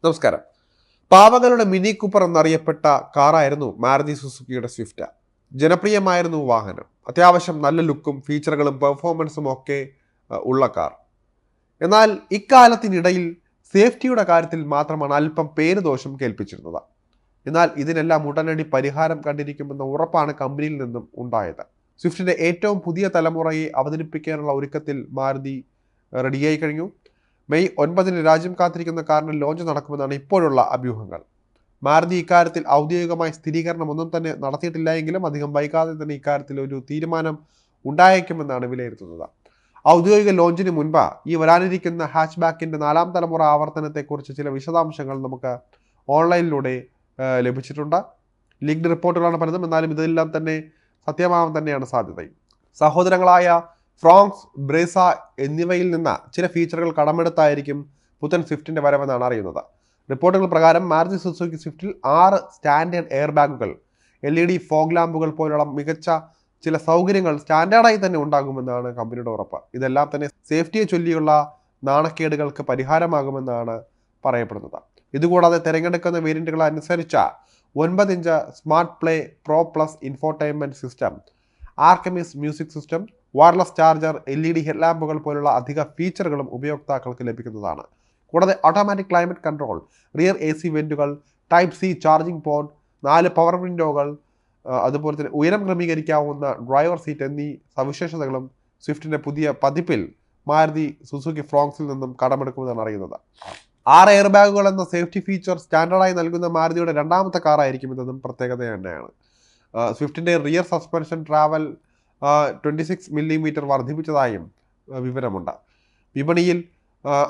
നമസ്കാരം. പാവങ്ങളുടെ mini Cooper എന്നറിയപ്പെട്ട കാറായിരുന്നു Maruti സുസുക്കിയുടെ Swift. ജനപ്രിയമായിരുന്നു വാഹനം. അത്യാവശ്യം നല്ല ലുക്കും ഫീച്ചറുകളും പെർഫോമൻസും ഒക്കെ ഉള്ള കാർ. എന്നാൽ ഇക്കാലത്തിനിടയിൽ സേഫ്റ്റിയുടെ കാര്യത്തിൽ മാത്രമാണ് അല്പം പേരുദോഷം കേൾപ്പിച്ചിരുന്നത്. എന്നാൽ ഇതിനെല്ലാം ഉടനടി പരിഹാരം കണ്ടിരിക്കുമെന്ന ഉറപ്പാണ് കമ്പനിയിൽ നിന്നും ഉണ്ടായത്. സ്വിഫ്റ്റിന്റെ ഏറ്റവും പുതിയ തലമുറയെ അവതരിപ്പിക്കാനുള്ള ഒരുക്കത്തിൽ മാരുതി റെഡിയായി കഴിഞ്ഞു. മെയ് 9 രാജ്യം കാത്തിരിക്കുന്ന കാറിന് ലോഞ്ച് നടക്കുമെന്നാണ് ഇപ്പോഴുള്ള അഭ്യൂഹങ്ങൾ. മാരുതി ഇക്കാര്യത്തിൽ ഔദ്യോഗികമായ സ്ഥിരീകരണം ഒന്നും തന്നെ നടത്തിയിട്ടില്ല എങ്കിലും അധികം വൈകാതെ തന്നെ ഇക്കാര്യത്തിൽ ഒരു തീരുമാനം ഉണ്ടായേക്കുമെന്നാണ് വിലയിരുത്തുന്നത്. ഔദ്യോഗിക ലോഞ്ചിന് മുൻപ് ഈ വരാനിരിക്കുന്ന ഹാച്ച് ബാക്കിൻ്റെ 4ാം തലമുറ ആവർത്തനത്തെക്കുറിച്ച് ചില വിശദാംശങ്ങൾ നമുക്ക് ഓൺലൈനിലൂടെ ലഭിച്ചിട്ടുണ്ട്. ലീക്ഡ് റിപ്പോർട്ടുകളാണ് പലതും. എന്നാലും ഇതെല്ലാം തന്നെ സത്യമാവാൻ തന്നെയാണ് സാധ്യത. സഹോദരങ്ങളായ ഫ്രോങ്സ്, ബ്രേസ എന്നിവയിൽ നിന്ന് ചില ഫീച്ചറുകൾ കടമെടുത്തായിരിക്കും പുത്തൻ സ്വിഫ്റ്റിന്റെ വരവെന്നാണ് അറിയുന്നത്. റിപ്പോർട്ടുകൾ പ്രകാരം മാരുതി സുസുക്കി സ്വിഫ്റ്റിൽ 6 സ്റ്റാൻഡേർഡ് എയർ ബാഗുകൾ, LED ഫോഗ് ലാമ്പുകൾ പോലുള്ള മികച്ച ചില സൗകര്യങ്ങൾ സ്റ്റാൻഡേർഡായി തന്നെ ഉണ്ടാകുമെന്നാണ് കമ്പനിയുടെ ഉറപ്പ്. ഇതെല്ലാം തന്നെ സേഫ്റ്റിയെ ചൊല്ലിയുള്ള നാണക്കേടുകൾക്ക് പരിഹാരമാകുമെന്നാണ് പറയപ്പെടുന്നത്. ഇതുകൂടാതെ തിരഞ്ഞെടുക്കുന്ന വേരിയന്റുകൾ അനുസരിച്ച് 9 inch smart play pro plus infotainment system, Arkamys music system, wireless charger, LED ഹെഡ്ലാമ്പുകൾ പോലുള്ള അധിക ഫീച്ചറുകളും ഉപയോക്താക്കൾക്ക് ലഭിക്കുന്നതാണ്. കൂടാതെ automatic climate control, rear AC വെന്റുകൾ, type C charging port, 4 power വിൻഡോകൾ, അതുപോലെ തന്നെ ഉയരം ക്രമീകരിക്കാവുന്ന ഡ്രൈവർ സീറ്റ് എന്നീ സവിശേഷതകളും സ്വിഫ്റ്റിന്റെ പുതിയ പതിപ്പിൽ മാരുതി സുസുക്കി ഫ്രോങ്സിൽ നിന്നും കടമെടുക്കുമെന്നാണ് അറിയുന്നത്. 6 എയർ ബാഗുകൾ എന്ന സേഫ്റ്റി ഫീച്ചർ സ്റ്റാൻഡേർഡായി നൽകുന്ന മാരുതിയുടെ 2ാമത്തെ കാറായിരിക്കും എന്നതും പ്രത്യേകത തന്നെയാണ്. സ്വിഫ്റ്റിന്റെ റിയർ സസ്പെൻഷൻ ട്രാവൽ 26 മില്ലിമീറ്റർ വർദ്ധിപ്പിച്ചതായും വിവരമുണ്ട്. വിപണിയിൽ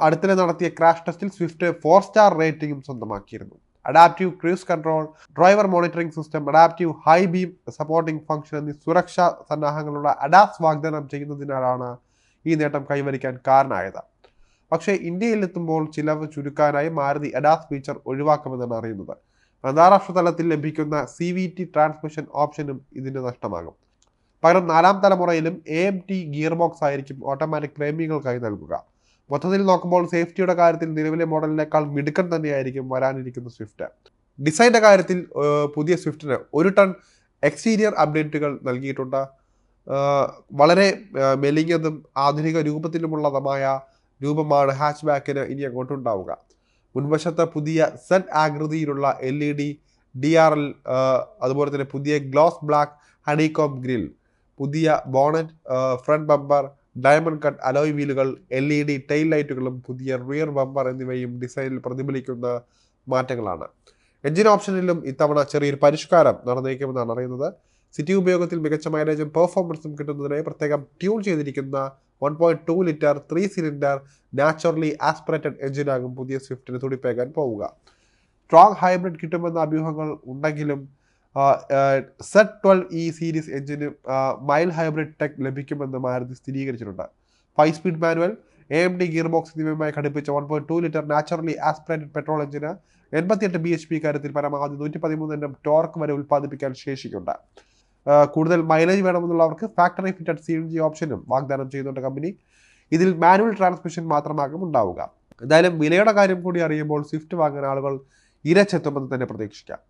അടുത്തിടെ നടത്തിയ ക്രാഷ് ടെസ്റ്റിൽ സ്വിഫ്റ്റ് 4 സ്റ്റാർ റേറ്റിംഗും സ്വന്തമാക്കിയിരുന്നു. Adaptive cruise control, driver monitoring system, adaptive high beam supporting function എന്നീ സുരക്ഷാ സന്നാഹങ്ങളുടെ അഡാസ് വാഗ്ദാനം ചെയ്യുന്നതിനാലാണ് ഈ നേട്ടം കൈവരിക്കാൻ കാരണമായത്. പക്ഷേ ഇന്ത്യയിലെത്തുമ്പോൾ ചിലവ് ചുരുക്കാനായി മാരുതി അഡാസ് ഫീച്ചർ ഒഴിവാക്കുമെന്നാണ് അറിയുന്നത്. അന്താരാഷ്ട്ര തലത്തിൽ ലഭിക്കുന്ന CVT ട്രാൻസ്മിഷൻ ഓപ്ഷനും ഇതിന് നഷ്ടമാകും. പകരം 4ാം തലമുറയിലും AMT ഗിയർ ബോക്സ് ആയിരിക്കും ഓട്ടോമാറ്റിക് പ്രേമികൾക്കായി നൽകുക. മൊത്തത്തിൽ നോക്കുമ്പോൾ സേഫ്റ്റിയുടെ കാര്യത്തിൽ നിലവിലെ മോഡലിനേക്കാൾ മിടുക്കൻ തന്നെയായിരിക്കും വരാനിരിക്കുന്ന സ്വിഫ്റ്റ്. ഡിസൈൻ്റെ കാര്യത്തിൽ പുതിയ സ്വിഫ്റ്റിന് 1 ടൺ എക്സ്റ്റീരിയർ അപ്ഡേറ്റുകൾ നൽകിയിട്ടുണ്ട്. വളരെ മെലിഞ്ഞതും ആധുനിക രൂപത്തിലുമുള്ളതുമായ രൂപമാണ് ഹാച്ച് ബാക്കിന് ഇനി അങ്ങോട്ടുണ്ടാവുക. മുൻവശത്ത് പുതിയ Z ആകൃതിയിലുള്ള LED DRL, അതുപോലെ തന്നെ പുതിയ ഗ്ലോസ് ബ്ലാക്ക് ഹണികോം ഗ്രിൽ, പുതിയ bonnet, front bumper, diamond cut alloy വീലുകൾ, LED ടെയിൽ ലൈറ്റുകളും പുതിയ റിയർ ബമ്പർ എന്നിവയും ഡിസൈനിൽ പ്രതിഫലിക്കുന്ന മാറ്റങ്ങളാണ്. എഞ്ചിൻ ഓപ്ഷനിലും ഇത്തവണ ചെറിയൊരു പരിഷ്കാരം നടന്നേക്കുമെന്നാണ് അറിയുന്നത്. സിറ്റി ഉപയോഗത്തിൽ മികച്ച മൈലേജും പെർഫോമൻസും കിട്ടുന്നതിനായി പ്രത്യേകം ട്യൂൺ ചെയ്തിരിക്കുന്ന 1.2 ലിറ്റർ 3 സിലിണ്ടർ നാച്ചുറലി ആസ്പിറേറ്റഡ് എഞ്ചിനാകും പുതിയ സ്വിഫ്റ്റിന് തുടിപ്പേകാൻ പോവുക. സ്ട്രോങ് ഹൈബ്രിഡ് കിട്ടുമെന്ന അഭ്യൂഹങ്ങൾ ഉണ്ടെങ്കിലും Z12E സീരീസ് എഞ്ചിന് മൈൽഡ് ഹൈബ്രിഡ് ടെക് ലഭിക്കുമെന്ന് മാരുതി സ്ഥിരീകരിച്ചിട്ടുണ്ട്. 5 speed manual, AMD gear box എന്നിവയുമായി ഘടിപ്പിച്ച 1.2 ലിറ്റർ നാച്ചുറലി ആസ്പിറേറ്റഡ് പെട്രോൾ എഞ്ചിന് 88 bhp കാര്യത്തിൽ പരമാവധി 113 Nm ടോർക്ക് വരെ ഉൽപ്പാദിപ്പിക്കാൻ ശേഷിക്കുണ്ട്. കൂടുതൽ മൈലേജ് വേണമെന്നുള്ളവർക്ക് ഫാക്ടറി ഫിറ്റഡ് CNG ഓപ്ഷനും വാഗ്ദാനം ചെയ്യുന്നുണ്ട് കമ്പനി. ഇതിൽ മാനുവൽ ട്രാൻസ്മിഷൻ മാത്രമാകും ഉണ്ടാവുക. എന്തായാലും വിലയുടെ കാര്യം കൂടി അറിയുമ്പോൾ സ്വിഫ്റ്റ് വാങ്ങാൻ ആളുകൾ ഇരച്ചെത്തുമെന്ന് തന്നെ പ്രതീക്ഷിക്കാം.